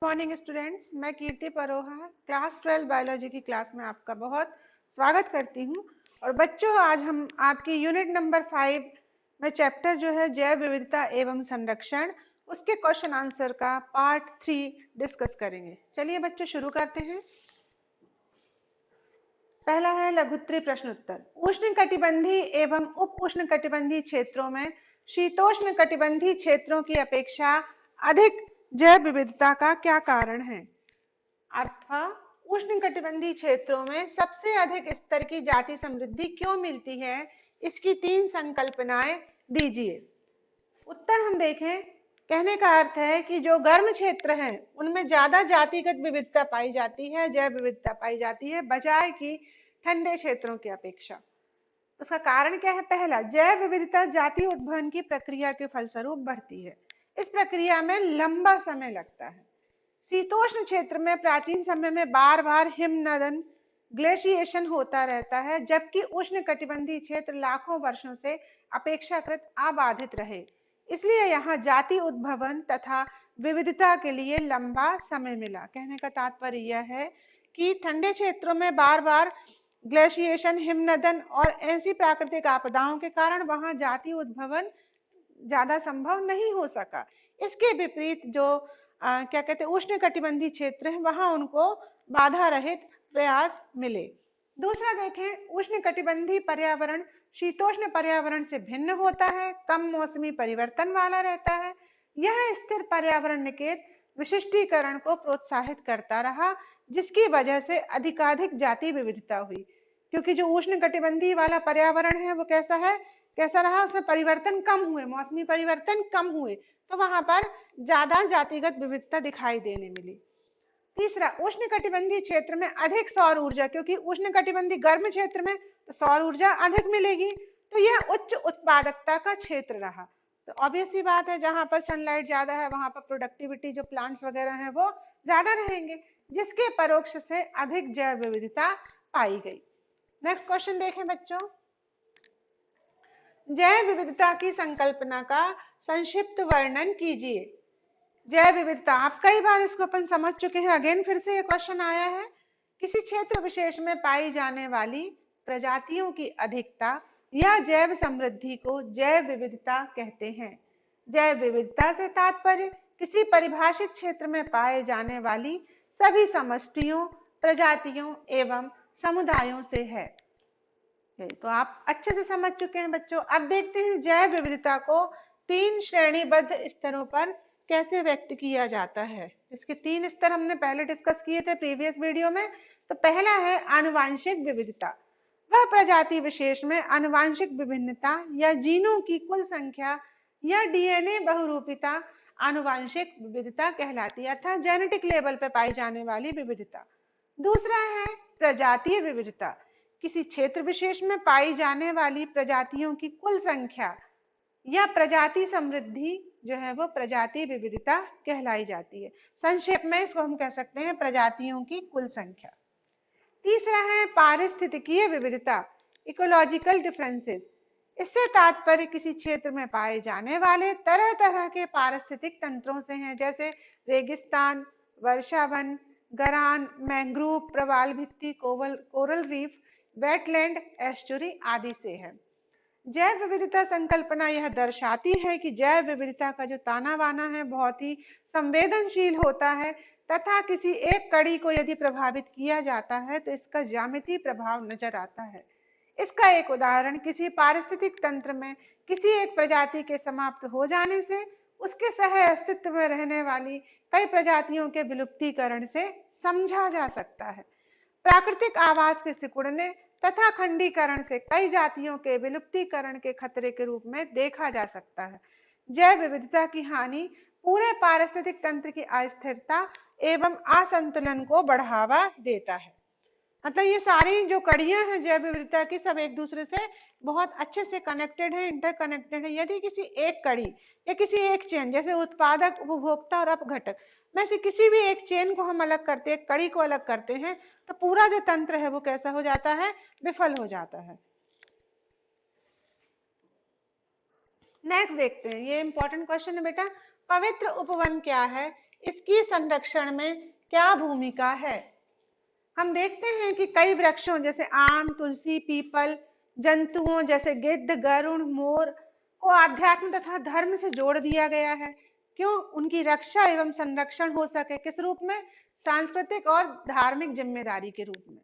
Morning students, मैं कीर्ति Paroha class 12 biology की class में आपका बहुत स्वागत करती हूं। और बच्चों, आज हम आपकी यूनिट नंबर 5 में चैप्टर जो है जैव विविधता एवं संरक्षण, उसके क्वेश्चन आंसर का पार्ट 3 डिस्कस करेंगे। चलिए बच्चों शुरू करते हैं। पहला है लघुत्तरी प्रश्न उत्तर। उष्णकटिबंधीय एवं उप उष्णकटिबंधीय क्षेत्रों में शीतोष्ण कटिबंधीय क्षेत्रों की अपेक्षा अधिक जैव विविधता का क्या कारण है? अर्थात उष्णकटिबंधीय क्षेत्रों में सबसे अधिक स्तर की जाति समृद्धि क्यों मिलती है? इसकी 3 संकल्पनाएं दीजिए। उत्तर हम देखें, कहने का अर्थ है कि जो गर्म क्षेत्र हैं उनमें ज्यादा जातिगत विविधता पाई जाती है, जैव विविधता पाई जाती है, बजाय कि ठंडे क्षेत्रों की अपेक्षा। उसका कारण क्या है? पहला, जैव विविधता जाति उद्भवन की प्रक्रिया के फलस्वरूप बढ़ती है। इस प्रक्रिया में लंबा समय लगता है। शीतोष्ण क्षेत्र में प्राचीन समय में बार बार हिमनदन ग्लेशिएशन होता रहता है, जबकि उष्ण कटिबंधीय क्षेत्र लाखों वर्षों से अपेक्षाकृत अबाधित रहे। इसलिए यहाँ जाति उद्भवन तथा विविधता के लिए लंबा समय मिला। कहने का तात्पर्य यह है कि ठंडे क्षेत्रों में बार बार ग्लेशिएशन, हिमनदन और ऐसी प्राकृतिक आपदाओं के कारण वहां जाति उद्भवन ज्यादा संभव नहीं हो सका। इसके विपरीत जो क्या कहते हैं उष्ण कटिबंधीय क्षेत्र है, वहां उनको बाधा रहित प्रयास मिले। दूसरा देखें, उष्ण कटिबंधीय पर्यावरण शीतोष्ण पर्यावरण से भिन्न होता है, कम मौसमी परिवर्तन वाला रहता है। यह स्थिर पर्यावरण निकेत विशिष्टीकरण को प्रोत्साहित करता रहा, जिसकी वजह से अधिकाधिक जाति विविधता हुई। क्योंकि जो उष्ण कटिबंधीय वाला पर्यावरण है वो कैसा रहा? उसमें परिवर्तन कम हुए, मौसमी परिवर्तन कम हुए, तो वहां पर ज्यादा जातिगत विविधता दिखाई देने मिली। तीसरा, उष्ण कटिबंधीय क्षेत्र में अधिक सौर ऊर्जा, क्योंकि उष्ण कटिबंधीय गर्म क्षेत्र में तो सौर ऊर्जा अधिक मिलेगी, तो यह उच्च उत्पादकता का क्षेत्र रहा। तो ऑब्वियस सी बात है, जहां पर सनलाइट ज्यादा है वहां पर प्रोडक्टिविटी, जो प्लांट्स वगैरह हैं वो ज्यादा रहेंगे, जिसके परोक्ष से अधिक जैव विविधता पाई गई। नेक्स्ट क्वेश्चन देखें बच्चों। जैव विविधता की संकल्पना का संक्षिप्त वर्णन कीजिए। जैव विविधता, आप कई बार इसको अपन समझ चुके हैं, अगेन फिर से ये क्वेश्चन आया है। किसी क्षेत्र विशेष में पाई जाने वाली प्रजातियों की अधिकता या जैव समृद्धि को जैव विविधता कहते हैं। जैव विविधता से तात्पर्य किसी परिभाषित क्षेत्र में पाए जाने वाली सभी समष्टियों, प्रजातियों एवं समुदायों से है। तो आप अच्छे से समझ चुके हैं बच्चों। अब देखते हैं जैव विविधता को 3 श्रेणीबद्ध स्तरों पर कैसे व्यक्त किया जाता है। इसके 3 स्तर हमने पहले डिस्कस किए थे प्रीवियस वीडियो में। तो पहला है आनुवांशिक विविधता। वह प्रजाति विशेष में आनुवांशिक विभिन्नता या जीनों की कुल संख्या या डीएनए बहुरूपिता आनुवांशिक विविधता कहलाती है, अर्थात जेनेटिक लेवल पर पाई जाने वाली विविधता। दूसरा है प्रजातीय विविधता। किसी क्षेत्र विशेष में पाई जाने वाली प्रजातियों की कुल संख्या या प्रजाति समृद्धि जो है वो प्रजाति विविधता कहलाई जाती है। संक्षेप में इसको हम कह सकते हैं प्रजातियों की कुल संख्या। तीसरा है पारिस्थितिकीय विविधता, इकोलॉजिकल डिफरेंसेस। इससे तात्पर्य किसी क्षेत्र में पाए जाने वाले तरह तरह के पारिस्थितिक तंत्रों से हैं, जैसे रेगिस्तान, वर्षावन, गरान, मैंग्रोव, प्रवाल भित्ति, कोरल रीफ, वेटलैंड, एस्चुरी आदि से है। जैव विविधता संकल्पना यह दर्शाती है कि जैव विविधता का जो ताना बाना है बहुत ही संवेदनशील होता है, तथा किसी एक कड़ी को यदि प्रभावित किया जाता है तो इसका ज्यामितीय प्रभाव नजर आता है। इसका एक उदाहरण, किसी पारिस्थितिक तंत्र में किसी एक प्रजाति के समाप्त हो जाने से उसके सह अस्तित्व में रहने वाली कई प्रजातियों के विलुप्तीकरण से समझा जा सकता है। प्राकृतिक आवास के सिकुड़ने तथा खंडीकरण से कई जातियों के विलुप्तीकरण के खतरे के रूप में देखा जा सकता है। जैव विविधता की हानि पूरे पारिस्थितिक तंत्र की अस्थिरता एवं असंतुलन को बढ़ावा देता है। मतलब ये सारी जो कड़ियां हैं जैव विविधता की, सब एक दूसरे से बहुत अच्छे से कनेक्टेड है, इंटरकनेक्टेड है। यदि किसी एक कड़ी या किसी एक चेन, जैसे उत्पादक, उपभोक्ता और अपघटक में से किसी भी एक चेन को हम अलग करते हैं, कड़ी को अलग करते हैं, तो पूरा जो तंत्र है वो कैसा हो जाता है? विफल हो जाता है। नेक्स्ट देखते हैं, ये इंपॉर्टेंट क्वेश्चन है बेटा। पवित्र उपवन क्या है? इसकी संरक्षण में क्या भूमिका है? हम देखते हैं कि कई वृक्षों जैसे आम, तुलसी, पीपल, जंतुओं जैसे गिद्ध, गरुड़, मोर को आध्यात्म तथा धर्म से जोड़ दिया गया है। क्यों? उनकी रक्षा एवं संरक्षण हो सके। किस रूप में? सांस्कृतिक और धार्मिक जिम्मेदारी के रूप में।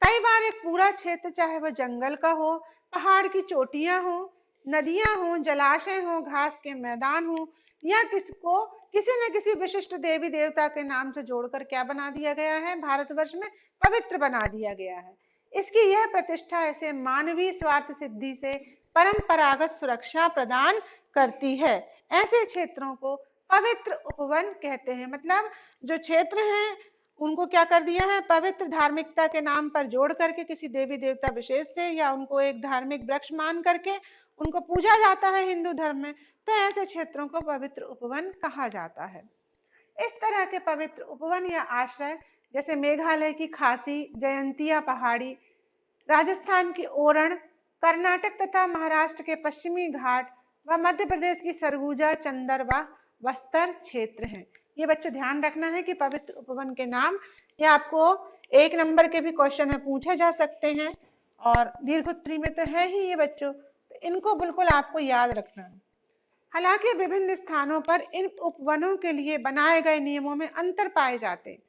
कई बार एक पूरा क्षेत्र, चाहे वह जंगल का हो, पहाड़ की चोटियां हो, नदियां हो, जलाशय हो, घास के मैदान हो, या किसी न किसी विशिष्ट देवी देवता के नाम से जोड़कर क्या बना दिया गया है? भारतवर्ष में पवित्र बना दिया गया है। इसकी यह प्रतिष्ठा ऐसे मानवीय स्वार्थ सिद्धि से परंपरागत सुरक्षा प्रदान करती है। ऐसे क्षेत्रों को पवित्र उपवन कहते हैं। मतलब जो क्षेत्र हैं उनको क्या कर दिया है? पवित्र धार्मिकता के नाम पर जोड़ करके किसी देवी देवता विशेष से, या उनको एक धार्मिक वृक्ष मान करके उनको पूजा जाता है हिंदू धर्म में, तो ऐसे क्षेत्रों को पवित्र उपवन कहा जाता है। इस तरह के पवित्र उपवन या आश्रय जैसे मेघालय की खासी जयंतिया पहाड़ी, राजस्थान की ओरण, कर्नाटक तथा महाराष्ट्र के पश्चिमी घाट व मध्य प्रदेश की सरगुजा, चंदरवा, बस्तर क्षेत्र हैं। ये बच्चों ध्यान रखना है कि पवित्र उपवन के नाम ये आपको 1 नंबर के भी क्वेश्चन में पूछे जा सकते हैं, और दीर्घोत्तरी में तो है ही ये बच्चों, तो इनको बिल्कुल आपको याद रखना है। हालांकि विभिन्न स्थानों पर इन उपवनों के लिए बनाए गए नियमों में अंतर पाए जाते हैं,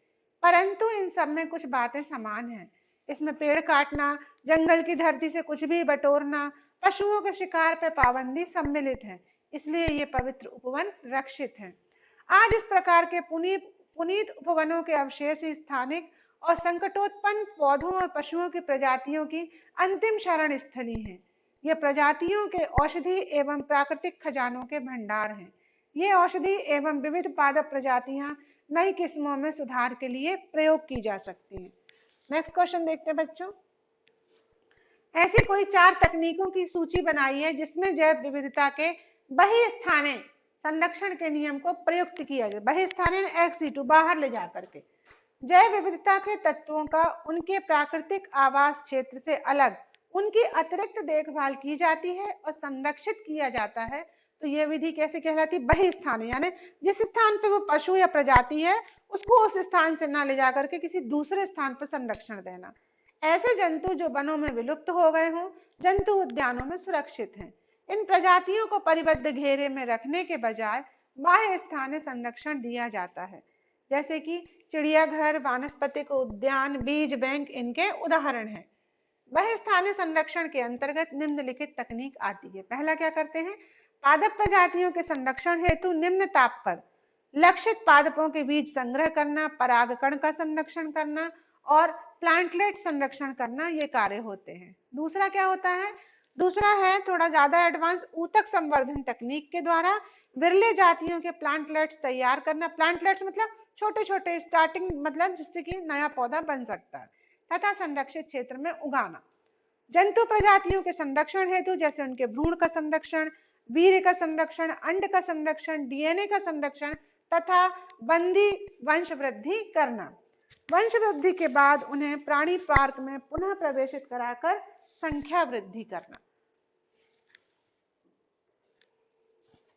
परंतु इन सब में कुछ बातें समान हैं। इसमें पेड़ काटना, जंगल की धरती से कुछ भी बटोरना, पशुओं के शिकार पर पाबंदी सम्मिलित है। इसलिए ये पवित्र उपवन रक्षित हैं। आज इस प्रकार के पुनीत उपवनों के अवशेष स्थानिक और संकटोत्पन्न पौधों और पशुओं की प्रजातियों की अंतिम शरण स्थली हैं। ये प्रजातियों के औषधि एवं प्राकृतिक खजानों के भंडार हैं। ये औषधि एवं विविध पादप प्रजातियां नई किस्मों में सुधार के लिए प्रयोग की जा सकती हैं। नेक्स्ट क्वेश्चन देखते हैं बच्चों। ऐसी कोई 4 तकनीकों की सूची बनाई है जिसमें जैव विविधता के बहिस्थाने संरक्षण के नियम को प्रयुक्त किया जाए। बहिस्थाने एक्स-सिटू, बाहर ले जाकर के जैव विविधता के तत्वों का उनके प्राकृतिक आवास क्षेत्र से अलग उनकी अतिरिक्त देखभाल की जाती है और संरक्षित किया जाता है। तो यह विधि कैसे कहलाती? बहिस्थाने, यानी जिस स्थान पर वो पशु या प्रजाति है उसको उस स्थान से ना ले जाकर के किसी दूसरे स्थान पर संरक्षण देना। ऐसे जंतु जो वनों में विलुप्त हो गए हों, जंतु उद्यानों में सुरक्षित हैं। इन प्रजातियों को परिबद्ध घेरे में रखने के बजाय बाह्य स्थानीय संरक्षण दिया जाता है, जैसे कि चिड़ियाघर, वानस्पतिक उद्यान, बीज बैंक इनके उदाहरण हैं। बहिस्थानीय संरक्षण के अंतर्गत निम्नलिखित तकनीक आती है। पहला क्या करते हैं? पादप प्रजातियों के संरक्षण हेतु निम्न ताप पर लक्षित पादपों के बीज संग्रह करना, परागकण का संरक्षण करना और प्लांटलेट संरक्षण करना, ये कार्य होते हैं। दूसरा क्या होता है? दूसरा है थोड़ा ज्यादा एडवांस, ऊतक संवर्धन तकनीक के द्वारा विरले जातियों के प्लांटलेट्स तैयार करना। प्लांटलेट्स मतलब छोटे छोटे स्टार्टिंग, मतलब जिससे कि नया पौधा बन सकता है, तथा संरक्षित क्षेत्र में उगाना। जंतु प्रजातियों के संरक्षण हेतु जैसे उनके भ्रूण का संरक्षण, वीर्य का संरक्षण, अंड का संरक्षण, डीएनए का संरक्षण तथा बंदी वंश वृद्धि करना। वंश वृद्धि के बाद उन्हें प्राणी पार्क में पुनः प्रवेशित कराकर संख्या वृद्धि करना।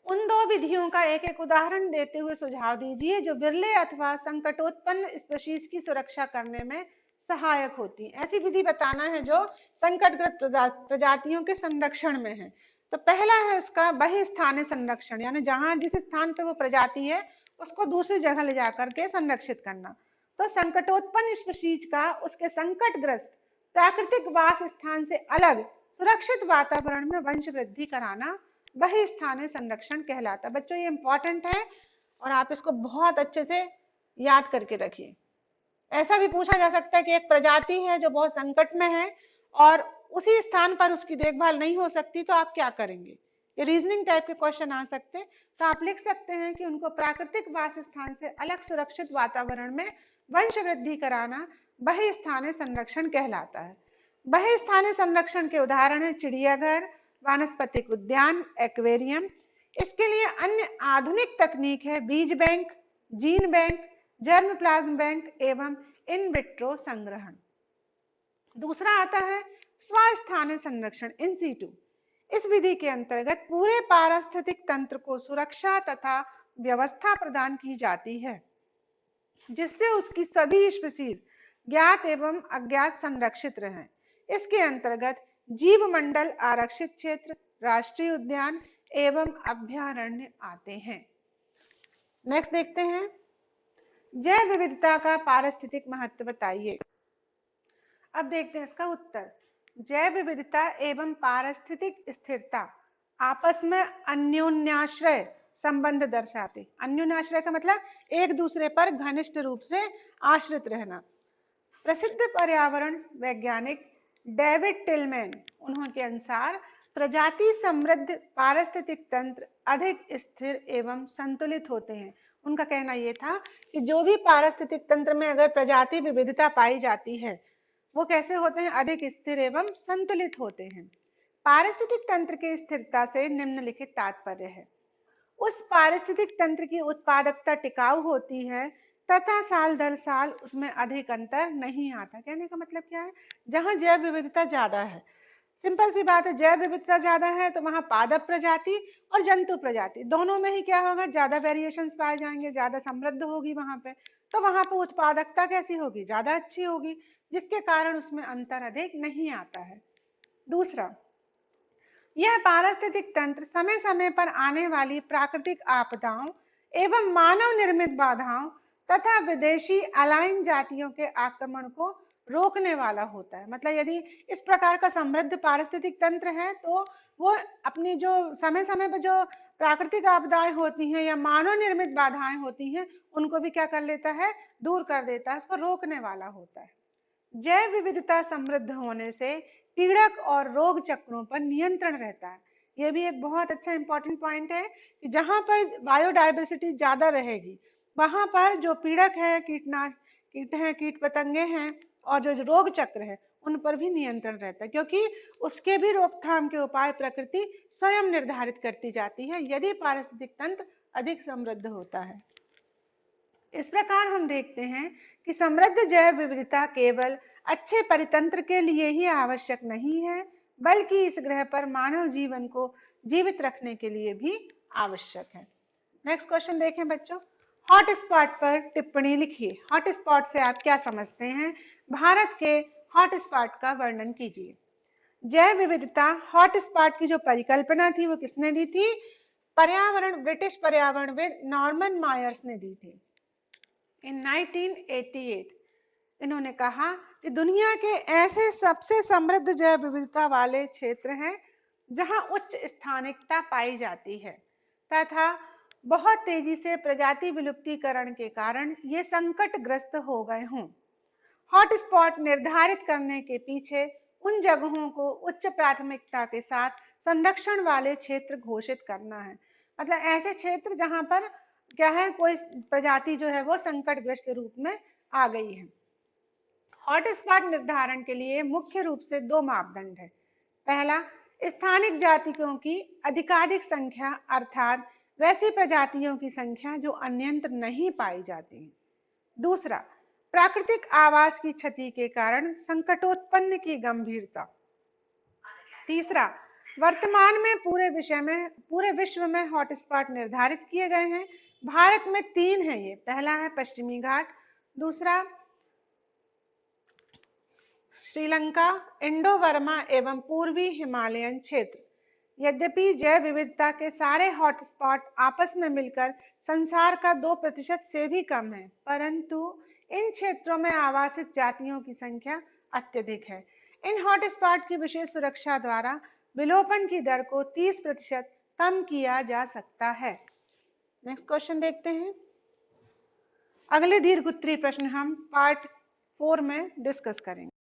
उन 2 विधियों का एक एक उदाहरण देते हुए सुझाव दीजिए जो विरले अथवा संकटोत्पन्न स्पीशीज की सुरक्षा करने में सहायक होती है। ऐसी विधि बताना है जो संकटग्रस्त प्रजातियों के संरक्षण में है। तो पहला है उसका बहिस्थानीय संरक्षण, यानी जहां जिस स्थान पर वो प्रजाति है उसको दूसरी जगह ले जाकर के संरक्षित करना। तो संकटोत्पन्न स्पीशीज का उसके संकटग्रस्त प्राकृतिक वास स्थान से अलग सुरक्षित वातावरण में वंश वृद्धि कराना बहिस्थानीय संरक्षण कहलाता। बच्चों ये इंपॉर्टेंट है और आप इसको बहुत अच्छे से याद करके रखिए। ऐसा भी पूछा जा सकता है कि एक प्रजाति है जो बहुत संकट में है और उसी स्थान पर उसकी देखभाल नहीं हो सकती, तो आप क्या करेंगे? ये रीजनिंग टाइप के क्वेश्चन आ सकते हैं। तो आप लिख सकते हैं कि उनको प्राकृतिक वास स्थान से अलग सुरक्षित वातावरण में वंश वृद्धि कराना बहिस्थानीय संरक्षण कहलाता है। बहिस्थानीय संरक्षण के उदाहरण है चिड़ियाघर, वानस्पतिक उद्यान, एक्वेरियम। इसके लिए अन्य आधुनिक तकनीक है बीज bank, gene bank, germ plasm bank एवं इन विट्रो संग्रहण। दूसरा आता है स्वस्थानीय संरक्षण, इन सीटू। इस विधि के अंतर्गत पूरे पारिस्थितिक तंत्र को सुरक्षा तथा व्यवस्था प्रदान की जाती है। जिससे उसकी सभी स्पीसीज ज्ञात एवं अज्ञात संरक्षित रहें। इसके अंतर्गत जीव मंडल आरक्षित क्षेत्र, राष्ट्रीय उद्यान एवं अभ्यारण्य आते हैं। नेक्स्ट देखते हैं, जैव विविधता का पारिस्थितिक महत्व बताइए। अब देखते हैं इसका उत्तर। जैव विविधता एवं पारिस्थितिक स्थिरता आपस में अन्योन्याश्रय संबंध दर्शाते। अन्योन्याश्रय का मतलब एक दूसरे पर घनिष्ठ रूप से आश्रित रहना। प्रसिद्ध पर्यावरण वैज्ञानिक डेविड टिलमैन उन्होंने अनुसार प्रजाति समृद्ध पारिस्थितिक तंत्र अधिक स्थिर एवं संतुलित होते हैं। उनका कहना यह था कि जो भी पारिस्थितिक तंत्र में अगर प्रजाति विविधता पाई जाती है वो कैसे होते हैं, अधिक स्थिर एवं संतुलित होते हैं। पारिस्थितिक तंत्र की स्थिरता से निम्नलिखित तात्पर्य है, उस पारिस्थितिक तंत्र की उत्पादकता टिकाऊ होती है तथा साल दर साल उसमें अधिक अंतर नहीं आता। कहने का मतलब क्या है, जहां जैव विविधता ज्यादा है, सिंपल सी बात है, जैव विविधता ज्यादा है तो वहां पादप प्रजाति और जंतु प्रजाति दोनों में ही क्या होगा, ज्यादा वेरिएशंस पाए जाएंगे, ज्यादा समृद्ध होगी वहां पे, तो वहां पे उत्पादकता कैसी होगी, ज्यादा अच्छी होगी, जिसके कारण उसमें अंतर अधिक नहीं आता है। दूसरा, यह पारिस्थितिक तंत्र समय समय पर आने वाली प्राकृतिक आपदाओं एवं मानव निर्मित बाधाओं तथा विदेशी अलाइन जातियों के आक्रमण को रोकने वाला होता है। मतलब यदि इस प्रकार का समृद्ध पारिस्थितिक तंत्र है तो वो अपनी जो समय समय पर जो प्राकृतिक आपदाएं होती हैं या मानव निर्मित बाधाएं होती हैं उनको भी क्या कर लेता है, दूर कर देता है, उसको रोकने वाला होता है। जैव विविधता समृद्ध होने से पीड़क और रोग चक्रों पर नियंत्रण रहता है। यह भी एक बहुत अच्छा इंपॉर्टेंट पॉइंट है कि जहां पर बायोडाइवर्सिटी ज्यादा रहेगी वहां पर जो पीड़क है, कीट हैं, कीट पतंगे हैं और जो रोग चक्र है उन पर भी नियंत्रण रहता है, क्योंकि उसके भी रोकथाम के उपाय प्रकृति स्वयं निर्धारित करती जाती है यदि पारिस्थितिक तंत्र अधिक समृद्ध होता है। इस प्रकार हम देखते हैं कि समृद्ध जैव विविधता केवल अच्छे परितंत्र के लिए ही आवश्यक नहीं है, बल्कि इस ग्रह पर मानव जीवन को जीवित रखने के लिए भी आवश्यक है। नेक्स्ट क्वेश्चन देखें बच्चों, हॉट स्पॉट पर टिप्पणी लिखिए। हॉट स्पॉट से आप क्या समझते हैं, भारत के हॉट स्पॉट का वर्णन कीजिए। जैव विविधता हॉट स्पॉट की जो परिकल्पना थी वो किसने दी थी, ब्रिटिश पर्यावरणविद नॉर्मन मायर्स ने दी थी इन 1988। इन्होंने कहा कि दुनिया के ऐसे सबसे समृद्ध जैव विविधता वाले क्षेत्र हैं जहां उच्च स्थानिकता पाई जाती है तथा बहुत तेजी से प्रजाति विलुप्तीकरण के कारण ये संकटग्रस्त हो गए हों। हॉटस्पॉट निर्धारित करने के पीछे उन जगहों को उच्च प्राथमिकता के साथ संरक्षण वाले क्षेत्र घोषित करना है। मतलब ऐसे क्षेत्र जहां पर क्या है, कोई प्रजाति जो है वो संकटग्रस्त रूप में आ गई है। हॉटस्पॉट निर्धारण के लिए मुख्य रूप से दो मापदंड है। पहला, स्थानिक जातियों की अधिकाधिक संख्या, अर्थात वैसी प्रजातियों की संख्या जो अन्यत्र नहीं पाई जाती है। दूसरा, प्राकृतिक आवास की क्षति के कारण संकटोत्पन्न की गंभीरता। तीसरा, वर्तमान में पूरे विश्व में हॉटस्पॉट निर्धारित किए गए हैं। भारत में 3 है ये। पहला है पश्चिमी घाट, दूसरा श्रीलंका, इंडो बर्मा एवं पूर्वी हिमालयन क्षेत्र। यद्यपि जैव विविधता के सारे हॉटस्पॉट आपस में मिलकर संसार का 2% से भी कम है, परंतु इन क्षेत्रों में आवासित जातियों की संख्या अत्यधिक है। इन हॉटस्पॉट की विशेष सुरक्षा द्वारा विलोपन की दर को 30% कम किया जा सकता है। नेक्स्ट क्वेश्चन देखते हैं। अगले दीर्घ उत्तरीय प्रश्न हम पार्ट 4 में डिस्कस करेंगे।